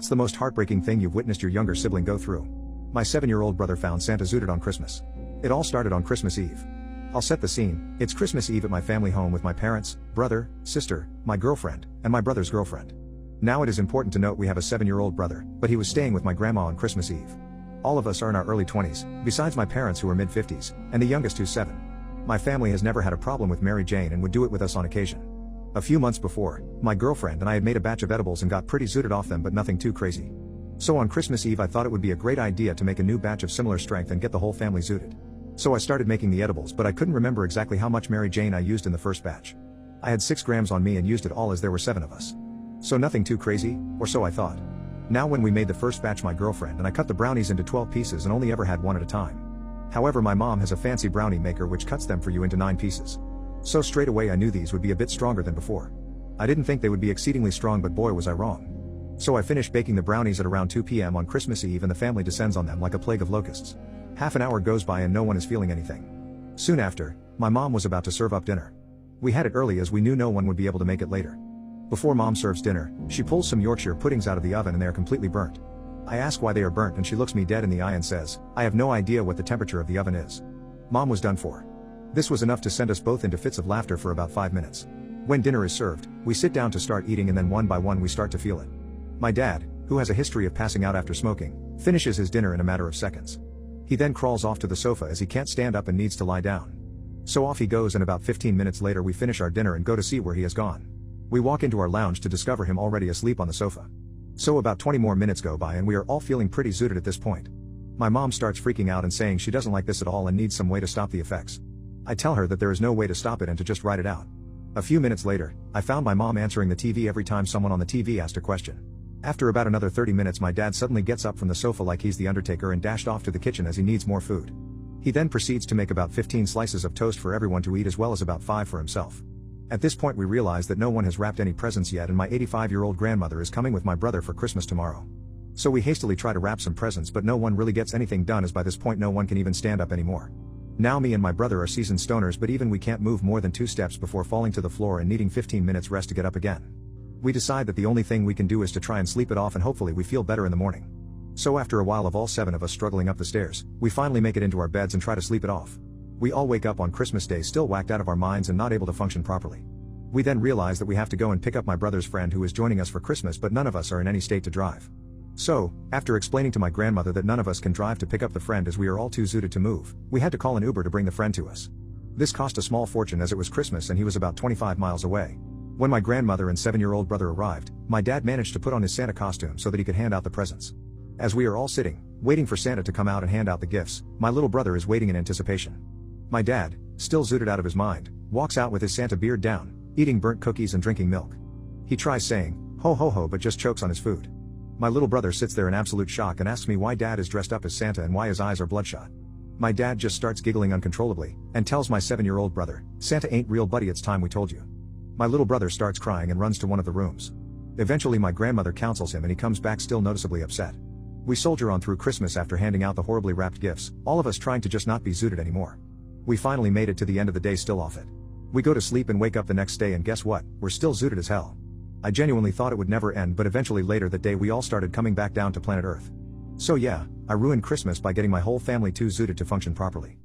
What's the most heartbreaking thing you've witnessed your younger sibling go through? My 7-year-old brother found Santa zooted on Christmas. It all started on Christmas Eve. I'll set the scene. It's Christmas Eve at my family home with my parents, brother, sister, my girlfriend, and my brother's girlfriend. Now it is important to note we have a 7-year-old brother, but he was staying with my grandma on Christmas Eve. All of us are in our early 20s, besides my parents who are mid-50s, and the youngest who's 7. My family has never had a problem with Mary Jane and would do it with us on occasion. A few months before, my girlfriend and I had made a batch of edibles and got pretty zooted off them, but nothing too crazy. So on Christmas Eve I thought it would be a great idea to make a new batch of similar strength and get the whole family zooted. So I started making the edibles, but I couldn't remember exactly how much Mary Jane I used in the first batch. I had 6 grams on me and used it all as there were 7 of us. So nothing too crazy, or so I thought. Now when we made the first batch, my girlfriend and I cut the brownies into 12 pieces and only ever had one at a time. However, my mom has a fancy brownie maker which cuts them for you into 9 pieces. So straight away I knew these would be a bit stronger than before. I didn't think they would be exceedingly strong, but boy was I wrong. So I finished baking the brownies at around 2 p.m. on Christmas Eve and the family descends on them like a plague of locusts. Half an hour goes by and no one is feeling anything. Soon after, my mom was about to serve up dinner. We had it early as we knew no one would be able to make it later. Before mom serves dinner, she pulls some Yorkshire puddings out of the oven and they are completely burnt. I ask why they are burnt and she looks me dead in the eye and says, "I have no idea what the temperature of the oven is." Mom was done for. This was enough to send us both into fits of laughter for about 5 minutes. When dinner is served, we sit down to start eating and then one by one we start to feel it. My dad, who has a history of passing out after smoking, finishes his dinner in a matter of seconds. He then crawls off to the sofa as he can't stand up and needs to lie down. So off he goes and about 15 minutes later we finish our dinner and go to see where he has gone. We walk into our lounge to discover him already asleep on the sofa. So about 20 more minutes go by and we are all feeling pretty zooted at this point. My mom starts freaking out and saying she doesn't like this at all and needs some way to stop the effects. I tell her that there is no way to stop it and to just ride it out. A few minutes later, I found my mom answering the TV every time someone on the TV asked a question. After about another 30 minutes my dad suddenly gets up from the sofa like he's the Undertaker and dashed off to the kitchen as he needs more food. He then proceeds to make about 15 slices of toast for everyone to eat as well as about 5 for himself. At this point we realize that no one has wrapped any presents yet and my 85-year-old grandmother is coming with my brother for Christmas tomorrow. So we hastily try to wrap some presents but no one really gets anything done as by this point no one can even stand up anymore. Now me and my brother are seasoned stoners but even we can't move more than 2 steps before falling to the floor and needing 15 minutes rest to get up again. We decide that the only thing we can do is to try and sleep it off and hopefully we feel better in the morning. So after a while of all 7 of us struggling up the stairs, we finally make it into our beds and try to sleep it off. We all wake up on Christmas Day still whacked out of our minds and not able to function properly. We then realize that we have to go and pick up my brother's friend who is joining us for Christmas but none of us are in any state to drive. So, after explaining to my grandmother that none of us can drive to pick up the friend as we are all too zooted to move, we had to call an Uber to bring the friend to us. This cost a small fortune as it was Christmas and he was about 25 miles away. When my grandmother and 7-year-old brother arrived, my dad managed to put on his Santa costume so that he could hand out the presents. As we are all sitting, waiting for Santa to come out and hand out the gifts, my little brother is waiting in anticipation. My dad, still zooted out of his mind, walks out with his Santa beard down, eating burnt cookies and drinking milk. He tries saying, "Ho ho ho," but just chokes on his food. My little brother sits there in absolute shock and asks me why dad is dressed up as Santa and why his eyes are bloodshot. My dad just starts giggling uncontrollably, and tells my 7-year-old brother, "Santa ain't real buddy, it's time we told you." My little brother starts crying and runs to one of the rooms. Eventually my grandmother counsels him and he comes back still noticeably upset. We soldier on through Christmas after handing out the horribly wrapped gifts, all of us trying to just not be zooted anymore. We finally made it to the end of the day still off it. We go to sleep and wake up the next day and guess what, we're still zooted as hell. I genuinely thought it would never end but eventually later that day we all started coming back down to planet Earth. So yeah, I ruined Christmas by getting my whole family too zooted to function properly.